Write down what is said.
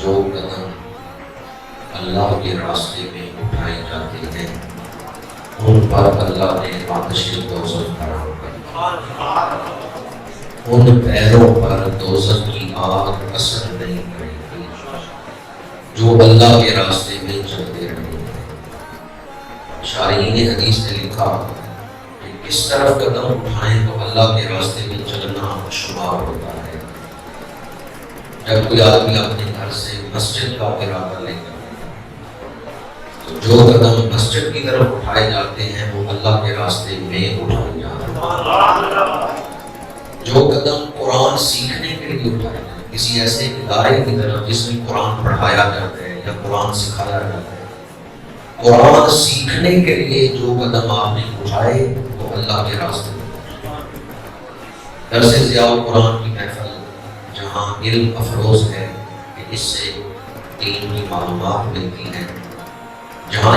جو قدم اللہ کے راستے میں اٹھائے جاتے ہیں ان پر اللہ نے آتش دوزخ حرام کر دیا، ان پیروں پر دوزخ کی آگ اثر نہیں کرے گی جو اللہ کے راستے میں چلتے رہے ہیں۔ شارحین حدیث نے لکھا کہ کس طرف قدم اٹھائیں تو اللہ کے راستے میں چلنا شمار ہوتا ہے۔ جب کوئی آدمی اپنے گھر سے مسجد کا ارادہ لے کر تو جو قدم مسجد کی طرف اٹھائے جاتے ہیں وہ اللہ کے راستے میں اٹھائے جاتے ہیں۔ جو قدم قرآن سیکھنے کے لیے اٹھائے جاتے ہیں، کسی ایسے ادارے کی طرف جس میں قرآن پڑھایا جاتا ہے یا قرآن سکھایا جاتا ہے، قرآن سیکھنے کے لیے جو قدم آپ نے اٹھائے وہ اللہ کے راستے میں۔ درس ضیاء القرآن کی محفل جہاں علم افروز ہے کہ اس سے دین کی معلومات ملتی ہیں، جہاں